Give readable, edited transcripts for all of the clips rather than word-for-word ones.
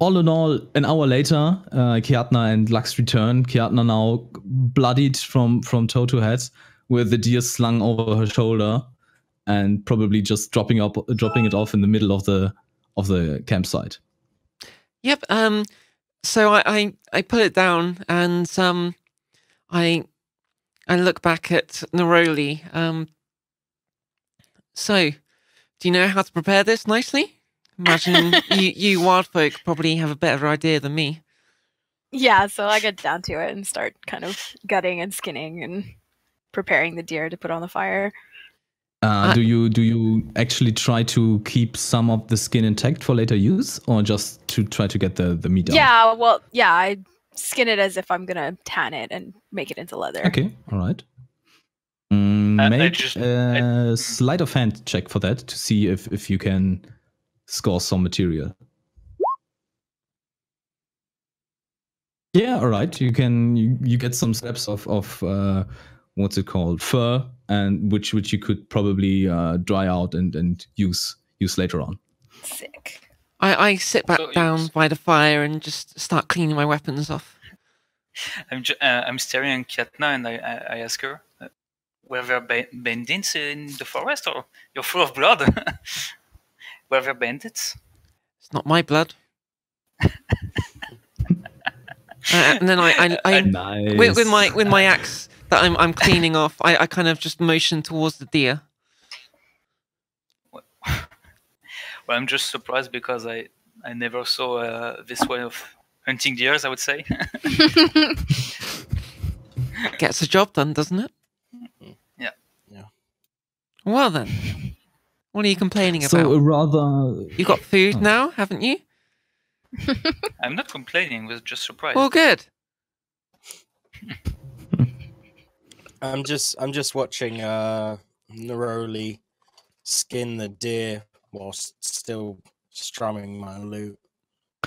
all in all, an hour later, Kiatna and Lux return. Kiatna now bloodied from toe to head, with the deer slung over her shoulder, and probably just dropping it off in the middle of the campsite. Yep. So I put it down, and I look back at Neroli. So, do you know how to prepare this nicely? Imagine you wild folk probably have a better idea than me. Yeah, so I get down to it and start kind of gutting and skinning and preparing the deer to put on the fire. Do you actually try to keep some of the skin intact for later use, or just to try to get the meat out? Yeah, well, yeah, I skin it as if I'm gonna tan it and make it into leather. Okay, all right. Make a sleight of hand check for that to see if you can score some material. Yeah, all right. You can you get some steps of what's it called, fur, and which you could probably dry out and use later on. Sick. I sit back down by the fire and just start cleaning my weapons off. I'm staring at Kiatna and I ask her, were there bandits in the forest, or you're full of blood? Were there bandits? It's not my blood. And then I nice. with my axe that I'm cleaning off, I kind of just motion towards the deer. Well, I'm just surprised because I never saw this way of hunting deers, I would say. Gets the job done, doesn't it? Yeah. Well then, what are you complaining about? So rather, You got food now, haven't you? I'm not complaining, I was just surprised. Well, good. I'm just watching Neroli skin the deer whilst still strumming my lute.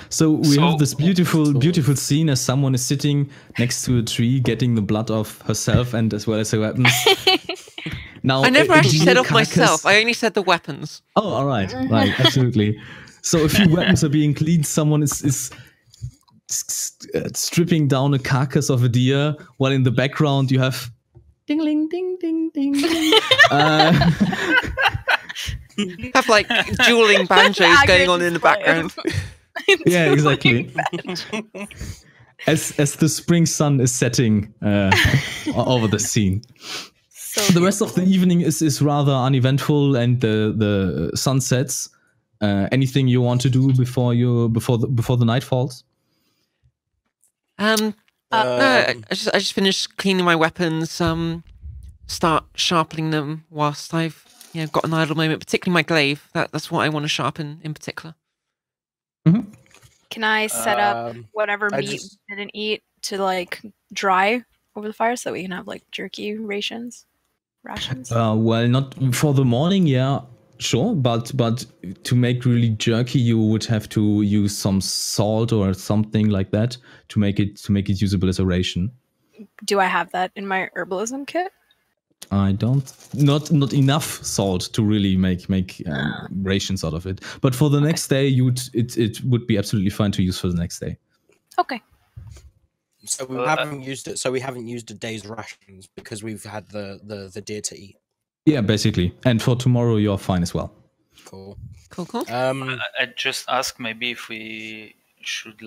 So we have this beautiful scene as someone is sitting next to a tree, getting the blood off herself and as well as her weapons. Now, I never actually said off myself. I only said the weapons. Oh, all right, absolutely. So a few weapons are being cleaned. Someone is stripping down a carcass of a deer, while in the background you have ding, ding, ding, ding, ding. Have like dueling banjos going on in the background. Yeah, exactly. As the spring sun is setting over the scene. So the rest of the evening is rather uneventful, and the sun sets. Anything you want to do before the night falls? No, I just finished cleaning my weapons. Start sharpening them whilst I've got an idle moment, particularly my glaive. That's what I want to sharpen in particular. Mm-hmm. Can I set up whatever meat we didn't eat to like dry over the fire so that we can have like jerky rations? Well, not for the morning, yeah, sure, but to make really jerky, you would have to use some salt or something like that to make it usable as a ration. Do I have that in my herbalism kit? I don't. Not enough salt to really make rations out of it. But for the next day, it would be absolutely fine to use for the next day. Okay. So we haven't used it. So we haven't used a day's rations because we've had the deer to eat. Yeah, basically. And for tomorrow, you're fine as well. Cool. I just ask maybe if we should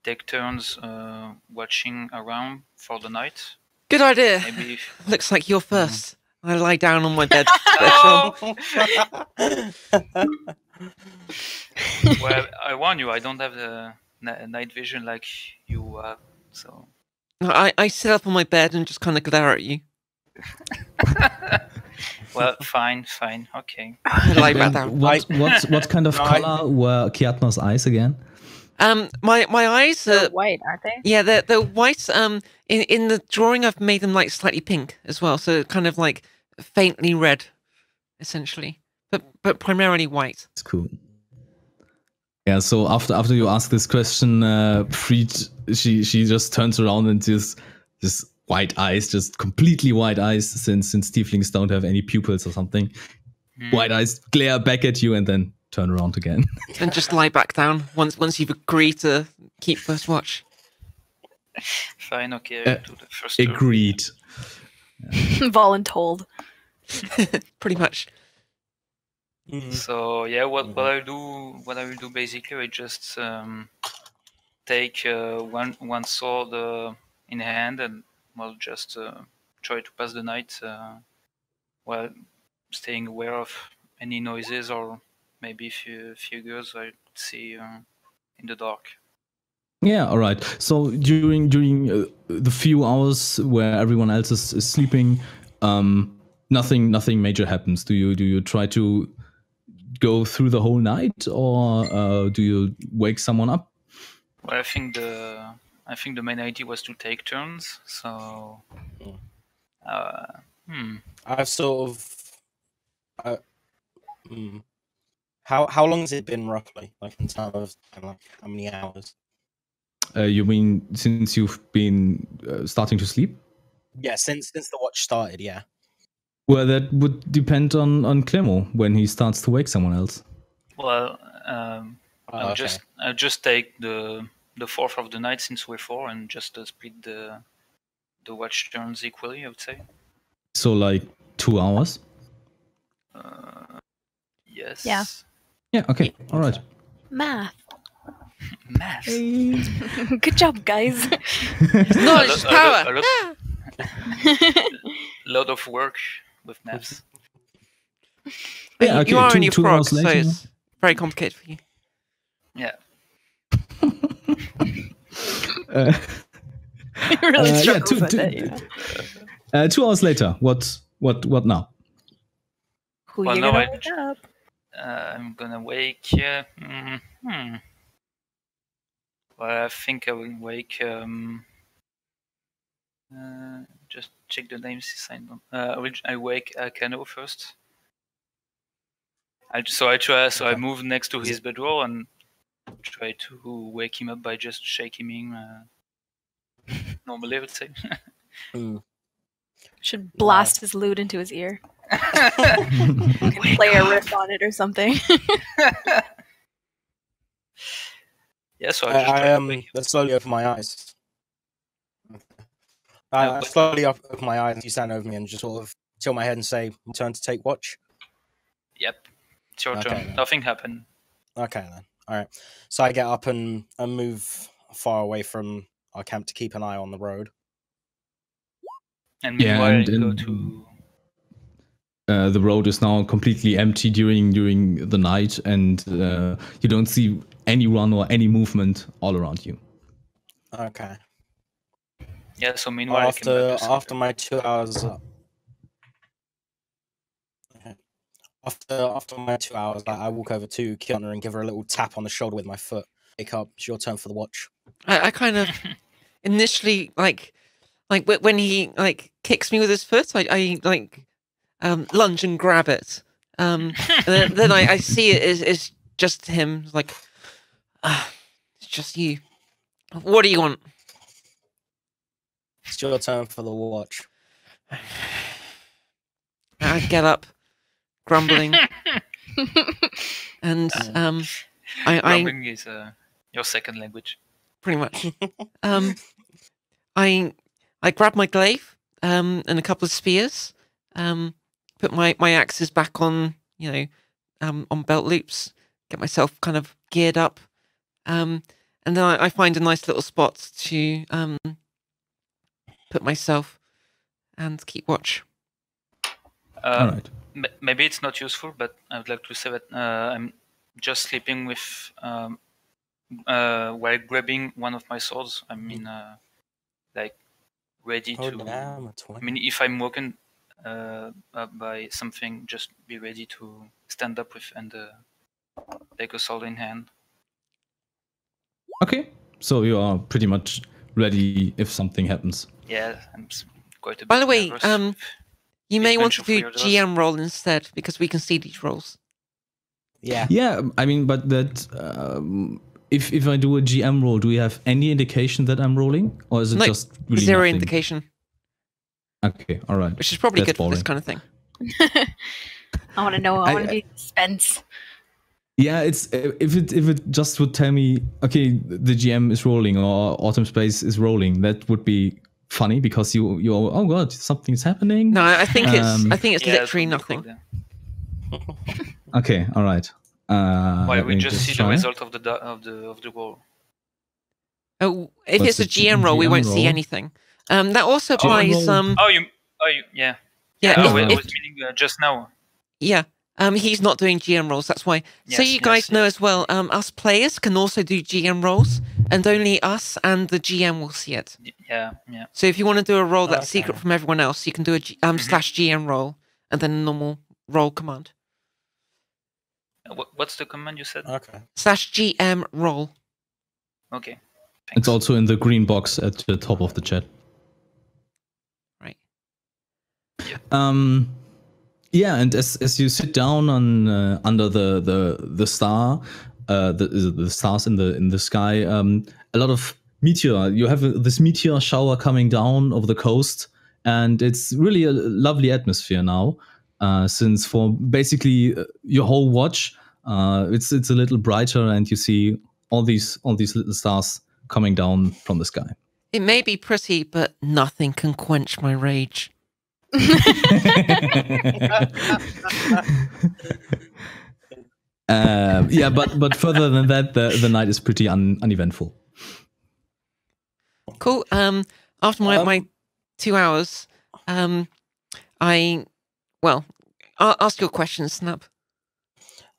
take turns watching around for the night. Good idea. Maybe Looks like you're first. I lie down on my bed. Well, I warn you, I don't have the night vision like you have, so. I sit up on my bed and just kind of glare at you. Well, fine, okay. I lie back down. What kind of color were Kiatna's eyes again? My eyes are white, aren't they? Yeah, they're white. In the drawing, I've made them like slightly pink as well, so kind of like faintly red, essentially, but primarily white. It's cool. Yeah. So after you ask this question, Fried, she just turns around and just white eyes, just completely white eyes, since tieflings don't have any pupils or something. White eyes glare back at you and then turn around again. And just lie back down once you've agreed to keep first watch. Fine, okay. I'll do the first Agreed. Voluntold. Pretty much. So yeah, what I will do basically, I just take one sword in hand and just try to pass the night while staying aware of any noises or maybe figures I see in the dark. Yeah, all right. So during the few hours where everyone else is sleeping, nothing major happens. Do you try to go through the whole night, or do you wake someone up? Well, I think the main idea was to take turns. So, I've sort of. How long has it been roughly? Like in terms of like how many hours? You mean since you've been starting to sleep? Yeah, since the watch started. Yeah. Well, that would depend on Clemo when he starts to wake someone else. Well, I'll just take the fourth of the night since we're four and just split the watch turns equally, I would say. So like 2 hours? Yes. Yeah. Yeah, okay. All right. Math. Math. Good job, guys. Knowledge is power. Lot of work with maths. Yeah, okay. You are only a 2 frog, hours so later. it's very complicated for you. Yeah. Really yeah, struggles with it, you know? 2 hours later. What now? Who Well, you no, gonna wake up? I'm gonna wake. Well, I think I will wake. Just check the names he signed on. I wake Kano first. I move next to his bedroll and try to wake him up by just shaking him. Normally, I would say. Should blast his lute into his ear. Play a riff on it or something. Yeah, so I slowly open my eyes. I slowly open my eyes and you stand over me and just sort of tilt my head and say, "Turn to take watch." Yep, it's your turn. Then. Nothing happened. Okay then. All right. So I get up and move far away from our camp to keep an eye on the road. And meanwhile, I go to. The road is now completely empty during the night, and you don't see anyone or any movement all around you. Okay. Yeah. So meanwhile, after my 2 hours. After my 2 hours, I walk over to Kiana and give her a little tap on the shoulder with my foot. Wake up! It's your turn for the watch. I kind of initially like when he kicks me with his foot, I lunge and grab it. And then I see it is just him. Like, it's just you. What do you want? It's your turn for the watch. I get up, grumbling, and grumbling is your second language. Pretty much. I grab my glaive and a couple of spears. Put my axes back on, on belt loops. Get myself kind of geared up, and then I find a nice little spot to put myself and keep watch. All right. Maybe it's not useful, but I would like to say that I'm just sleeping with while grabbing one of my swords. I mean, ready to. I mean, if I'm woken up by something, just be ready to stand up with and take a sword in hand. Okay, so you are pretty much ready if something happens. Yeah, I'm quite a bit. By the way, nervous. You may want to do GM roll instead, because we can see these rolls. Yeah. Yeah, I mean, but that if I do a GM roll, do we have any indication that I'm rolling, or is it just really zero nothing? indication? Okay, all right. Which is probably That's good for this kind of thing. I want to know. I want to be suspense. Yeah, it's if it just would tell me, okay, the GM is rolling or Autumn Space is rolling, that would be funny because you oh god, something's happening. No, I think it's Yeah, literally it would be nothing. cool, yeah. Okay, all right. Why let we me just see the try. result of the roll. Oh, if What's it's a the GM roll, we GM won't see roll? anything. That also GM applies. roll. Yeah. Yeah, Oh, I right. was meaning just now. Yeah. He's not doing GM rolls. That's why. So Yes, you guys know as well. Us players can also do GM rolls, and only us and the GM will see it. Yeah. So if you want to do a roll that's Okay. secret from everyone else, you can do a slash GM roll and then a normal roll command. What's the command you said? Okay. Slash GM roll. Okay. Thanks. It's also in the green box at the top of the chat. Right. Yeah, and as you sit down on under the star, the stars in the sky, a lot of meteor. You have this meteor shower coming down over the coast, and it's really a lovely atmosphere now. Since for basically your whole watch, it's a little brighter, and you see all these little stars coming down from the sky. It may be pretty, but nothing can quench my rage. Yeah, but further than that, the night is pretty uneventful. Cool. After my 2 hours, I'll ask your question, Snap.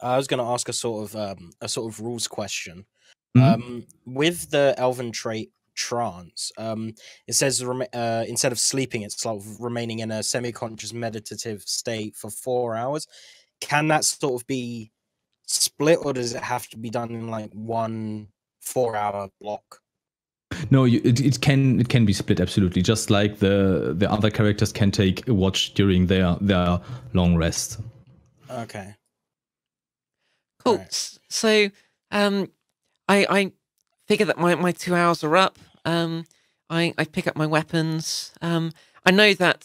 I was going to ask a sort of rules question. Mhm. With the elven trait trance, it says instead of sleeping, it's like remaining in a semi-conscious meditative state for 4 hours. Can that sort of be split, or does it have to be done in like 1 4-hour block? No, it can be split absolutely, just like the other characters can take a watch during their long rest. Okay. Cool. Right. So, I figure that my 2 hours are up. I pick up my weapons. I know that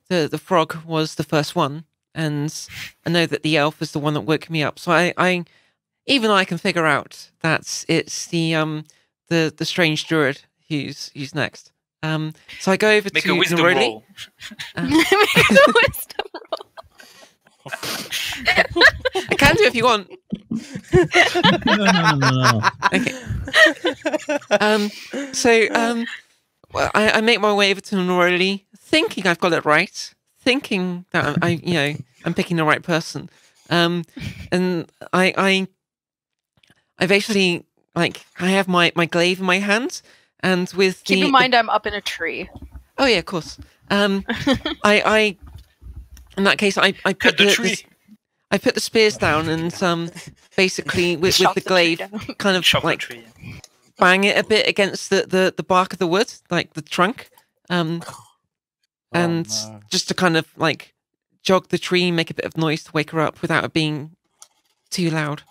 the frog was the first one, and I know that the elf is the one that woke me up. So I can figure out that it's the strange druid who's next. So I go over Make to a wisdom Neroli. roll. Make a wisdom roll. I can do if you want. No. Okay. So I make my way over to Neroli, thinking I've got it right, thinking that I'm picking the right person. And I basically I have my glaive in my hand, and with Keep in mind I'm up in a tree. Oh yeah, of course. I in that case I put Cut the tree. I put the spears down and basically with Chop the the tree glaive down. kind of Chop the like tree. bang it a bit against the bark of the wood, like the trunk, and no. just to kind of like jog the tree, make a bit of noise to wake her up without it being too loud.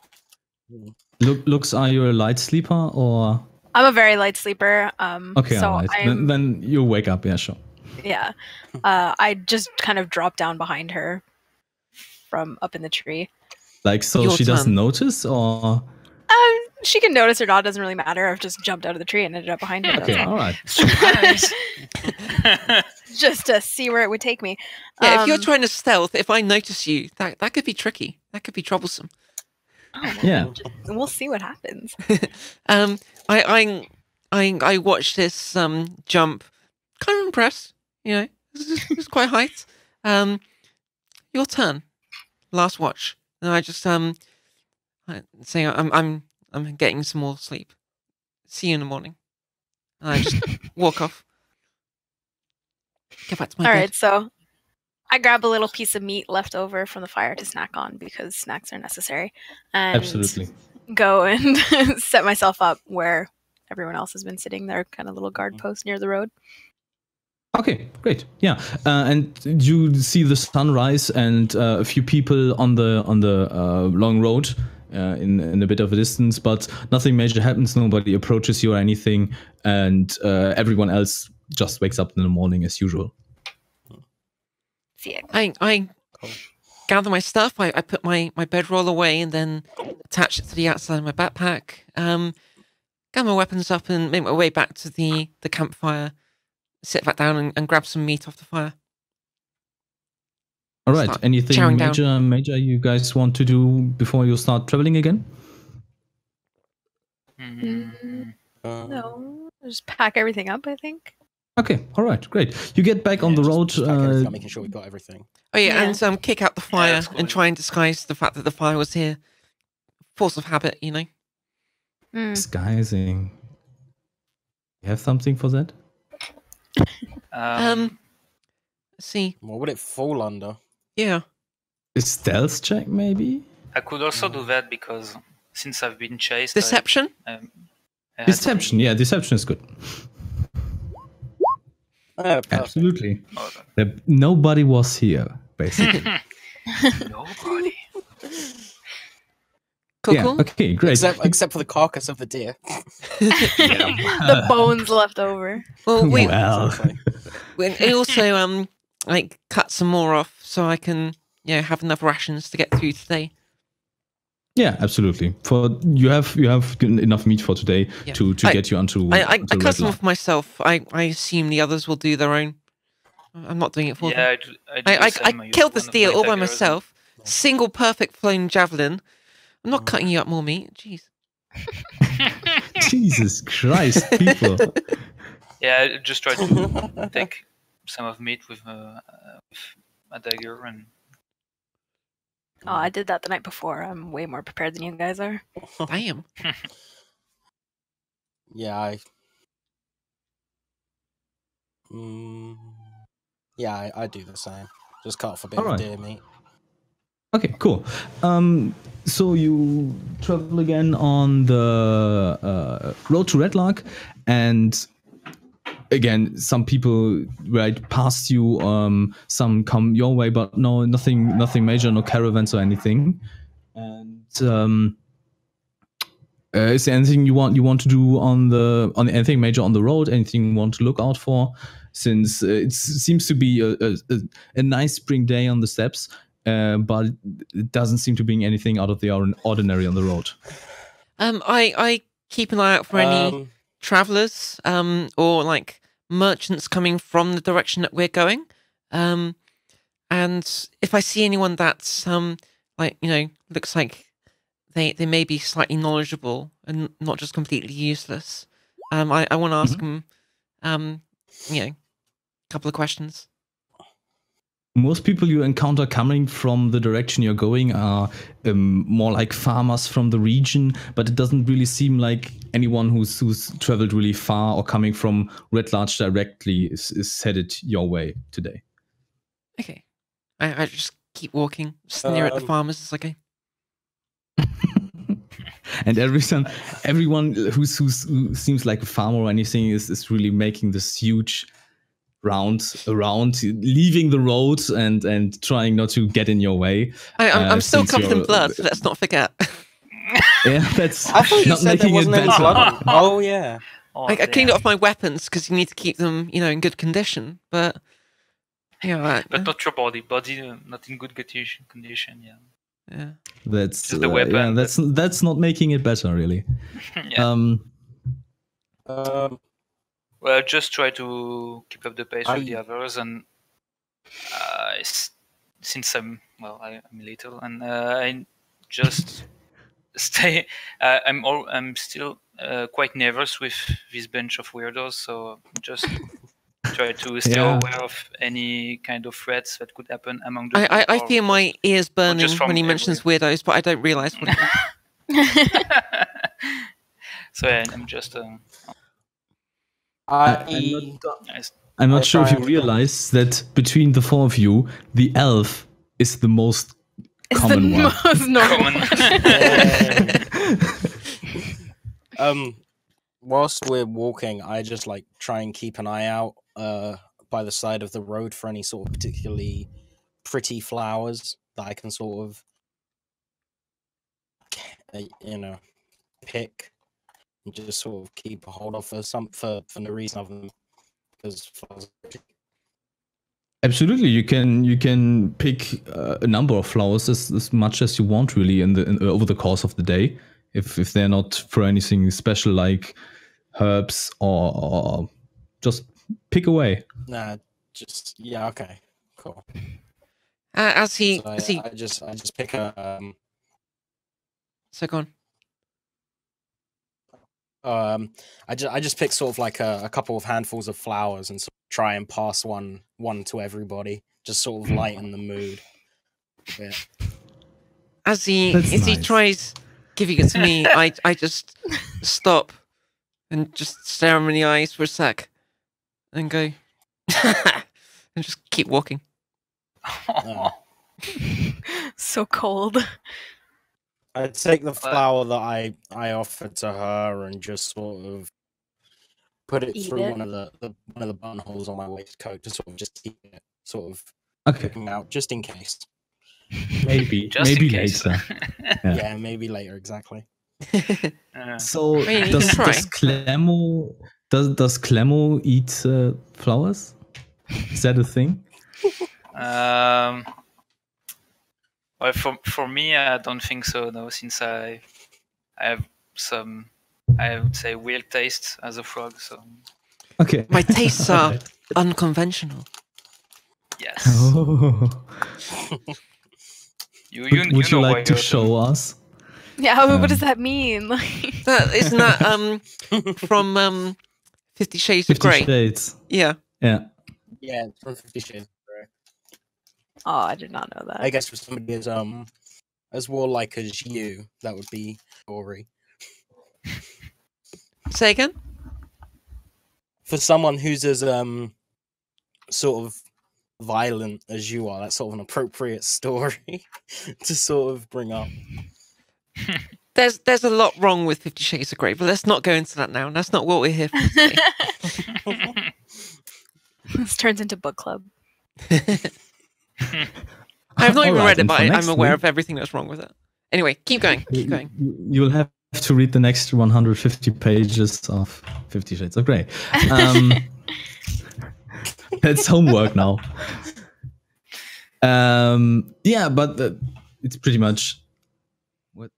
Looks, are you a light sleeper or? I'm a very light sleeper. Okay, so all right. Then you wake up. Yeah, sure. Yeah. I just kind of drop down behind her from up in the tree. Like, so Your she doesn't turn. notice, or? She can notice or not, doesn't really matter. I've just jumped out of the tree and ended up behind her. Okay, That's all. all right. Surprise. Just to see where it would take me. Yeah, if you're trying to stealth, if I notice you, that could be tricky. That could be troublesome. Yeah. We'll see what happens. I watched this jump, kind of impressed. It's quite height. Your turn. Last watch. And I just say I'm getting some more sleep. See you in the morning. And I just walk off. Get back to my All bed. right, so I grab a little piece of meat left over from the fire to snack on because snacks are necessary. And Absolutely. go and set myself up where everyone else has been sitting, their kind of little guard post near the road. Okay, great. Yeah, and you see the sunrise and a few people on the long road in a bit of a distance, but nothing major happens. Nobody approaches you or anything, and everyone else just wakes up in the morning as usual. See it. I gather my stuff. I put my bedroll away and then attach it to the outside of my backpack. Gather my weapons up and make my way back to the campfire. Sit back down and grab some meat off the fire. All right. Start Anything chowing major you guys want to do before you start traveling again? No, just pack everything up, I think. Okay. All right. Great. You get back on the road. Just pack everything up, making sure we got everything. Oh yeah, Yeah. and kick out the fire that's cool, and yeah. try and disguise the fact that the fire was here. Force of habit, you know. Disguising. You have something for that? Let's see. What would it fall under? Yeah. A stealth check, maybe? I could also do that because since I've been chased, Deception? I had Deception. Yeah, deception is good. Absolutely. Nobody was here, basically. Nobody. Cool, Yeah. cool. Okay. Great. Except for the carcass of the deer. The bones left over. Well, we Exactly. we also like cut some more off so I can have enough rations to get through today. Yeah, absolutely. For you have enough meat for today Yeah. to get you onto. I onto cut some Red off myself. I assume the others will do their own. I'm not doing it for them. Yeah, I killed this this deer all by myself. Single perfect flown javelin. I'm not cutting you up more meat. Jeez. Jesus Christ, people! Yeah, I just try to take some of meat with a dagger and. Oh, I did that the night before. I'm way more prepared than you guys are. Damn. Yeah, I do the same. Just cut off a bit of deer meat. Okay, cool. So you travel again on the road to Redlark, and again, some people right past you. Some come your way, but no, nothing major, no caravans or anything. And is there anything you want to do on anything major on the road? Anything you want to look out for? Since it seems to be a nice spring day on the steppes. But it doesn't seem to be anything out of the ordinary on the road. I keep an eye out for any travelers or like merchants coming from the direction that we're going. And if I see anyone that's looks like they may be slightly knowledgeable and not just completely useless, I want to ask them a couple of questions. Most people you encounter coming from the direction you're going are more like farmers from the region, but it doesn't really seem like anyone who's traveled really far or coming from Red Larch directly is headed your way today. Okay. I just keep walking, just near at the farmers. It's okay. And everyone who seems like a farmer or anything is really making this huge round around, leaving the road and trying not to get in your way. I'm still covered in blood. Let's not forget. Yeah, that's I thought you not said there making it wasn't any better. blood. Oh yeah. I cleaned off my weapons because you need to keep them, in good condition. But but not your body not in good condition. Yeah. That's just the weapon. Yeah, that's not making it better, really. Yeah. Well, just try to keep up the pace with the others, and since I'm little, and I just stay. I'm still quite nervous with this bunch of weirdos, so just try to stay aware of any kind of threats that could happen among the. I feel my ears burning when he mentions weirdos, but I don't realize what it is. So yeah, I'm just. I'm not sure if you realize that between the four of you, the elf is the most common one. Most normal. Whilst we're walking, I just try and keep an eye out by the side of the road for any sort of particularly pretty flowers that I can sort of pick and just sort of keep a hold of for no reason other than because flowers. Absolutely, you can pick a number of flowers as much as you want, really, over the course of the day. If they're not for anything special like herbs or just pick away. Nah, just yeah, okay, cool. As he, So as he, I just pick a so go I on. just pick sort of like a couple of handfuls of flowers and sort of try and pass one to everybody, just sort of lighten the mood a bit. As he That's nice. tries giving it to me, I just stop and just stare him in the eyes for a sec, and go, and just keep walking. Oh. So cold. I take the flower that I offered to her and just sort of put it Eat through it? one of the buttonholes on my waistcoat to sort of just keep it sort of Okay, looking out just in case. maybe Just in maybe case. later. Yeah. Yeah, maybe later, exactly. So I mean, you does can try. does Clemo eat flowers? Is that a thing? Well, for me, I don't think so. No, since I have some, I would say, weird taste as a frog. So Okay. My tastes are unconventional. yes, Oh. you Would you know why like to you're show us? Yeah, what does that mean? Isn't that from 50 Shades of 50 Grey? Shades. Yeah. Yeah. Yeah, it's from 50 Shades of Grey. Oh, I did not know that. I guess for somebody as warlike as you, that would be Ori. Say again? For someone who's as sort of violent as you are, that's sort of an appropriate story to sort of bring up. There's a lot wrong with 50 Shades of Grey, but let's not go into that now. That's not what we're here for today. This turns into book club. I have not even Alright, read it, and but for I'm next aware week- of everything that's wrong with it. Anyway, keep going. Keep going. You'll have to read the next 150 pages of 50 Shades of Grey. That's homework now. Yeah, but it's pretty much what.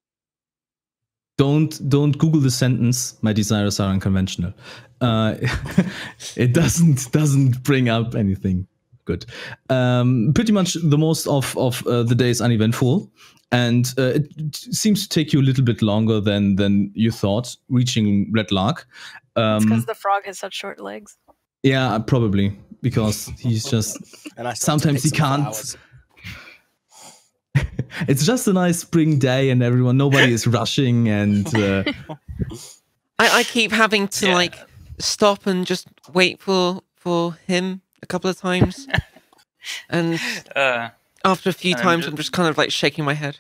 Don't Google the sentence. My desires are unconventional. It doesn't bring up anything good. Pretty much the most of the day is uneventful, and it seems to take you a little bit longer than you thought reaching Red Lark. It's because the frog has such short legs. Yeah, probably because he's just. And I start to Sometimes he pick some can't. flowers. It's just a nice spring day, and nobody is rushing, and I keep having to Yeah. like stop and just wait for him a couple of times, and after a few And times, ju- I'm just kind of like shaking my head.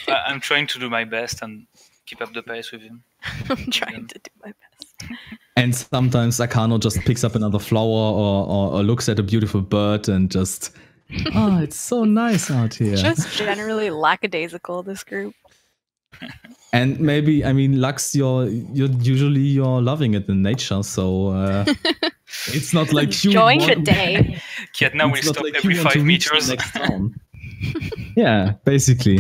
I'm trying to do my best and keep up the pace with him. I'm trying to do my best. and sometimes Akano just picks up another flower or looks at a beautiful bird and just, oh, it's so nice out here. Just generally lackadaisical, this group. And maybe, I mean, Lux, you're loving it in nature, so it's not like you Enjoying the want- day. Kiatna will it's not stop like every you want 5 to reach the meters. next town. Yeah, basically.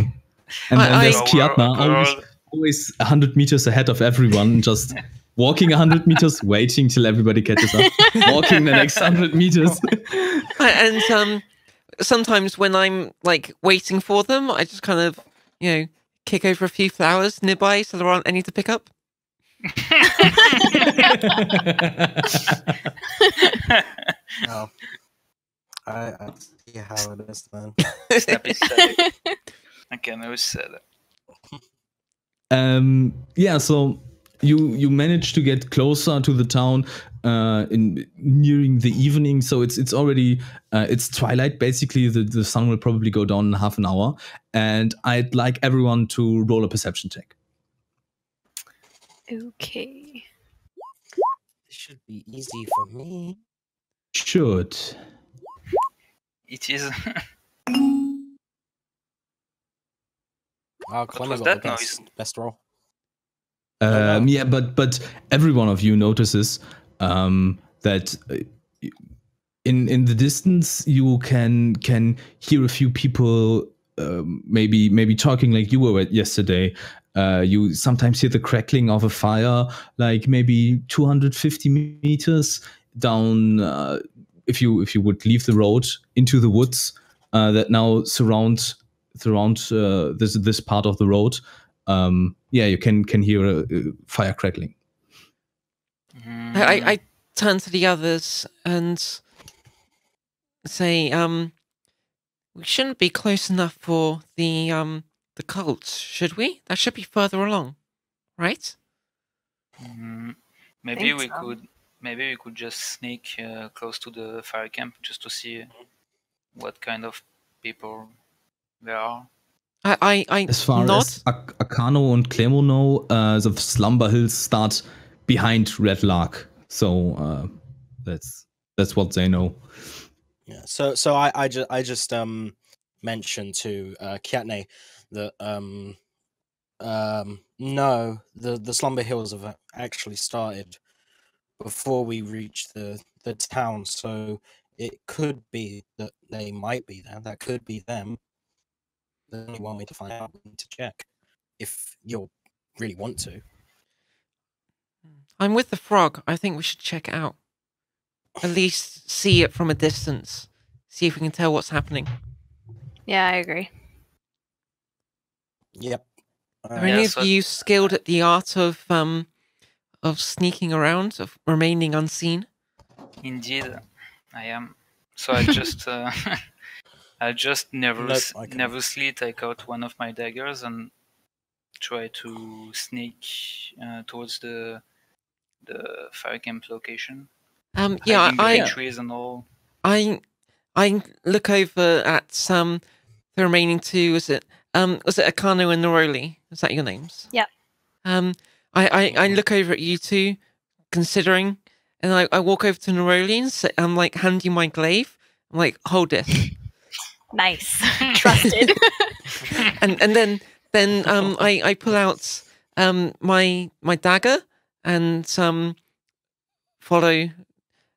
And then I- there's I- Kiatna, always 100 meters ahead of everyone, just walking 100 meters, waiting till everybody catches up, walking the next 100 meters. And sometimes when I'm like waiting for them, I just kind of, kick over a few flowers nearby so there aren't any to pick up. Oh. I see how it is then. Snappy said it. I can always say that. Yeah, so you manage to get closer to the town in nearing the evening, so it's already it's twilight. Basically, the sun will probably go down in half an hour, and I'd like everyone to roll a perception check. Okay. This should be easy for me. Should. It is. Oh, Clemmy was got that the best roll. Yeah, but every one of you notices that in the distance, you can hear a few people maybe talking like you were yesterday. You sometimes hear the crackling of a fire, like maybe 250 meters down. If you would leave the road into the woods that now surround this part of the road, you can hear a fire crackling. I turn to the others and say, we shouldn't be close enough for the cults, should we? That should be further along, right? Maybe we could just sneak close to the fire camp just to see what kind of people there are. I as far nod. as Akano and Clemo know, the Slumber Hills start behind Red Lark, so that's what they know. Yeah. So I just mentioned to Kiatne that no, the Slumber Hills have actually started before we reach the town, so it could be that they might be there. That could be them. They only want me to find out. We need to check if you really want to. I'm with the frog. I think we should check it out. At least see it from a distance. See if we can tell what's happening. Yeah, I agree. Yep. Are any of you skilled at the art of sneaking around, of remaining unseen? Indeed, I am. So I just I just nervously take out one of my daggers and try to sneak towards the fire camp location. Yeah, trees and all. I look over at the remaining two. Was it Akano and Neroli? Is that your names? Yeah. I look over at you two, considering, and I walk over to Neroli and say, I'm like, hand you my glaive. I'm like, hold this. Nice. Trusted. and then I pull out my dagger and follow.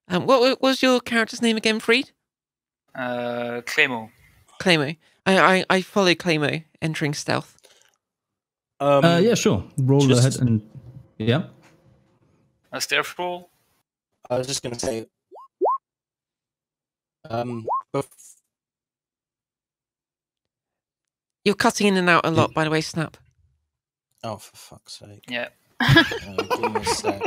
What was your character's name again, Freed? Clemo. Clemo. I follow Clemo, entering stealth. Yeah, sure. Roll ahead and yeah. A stealth roll. I was just gonna say, You're cutting in and out a lot, by the way, Snap. Oh, for fuck's sake! Yeah. Give me a sec.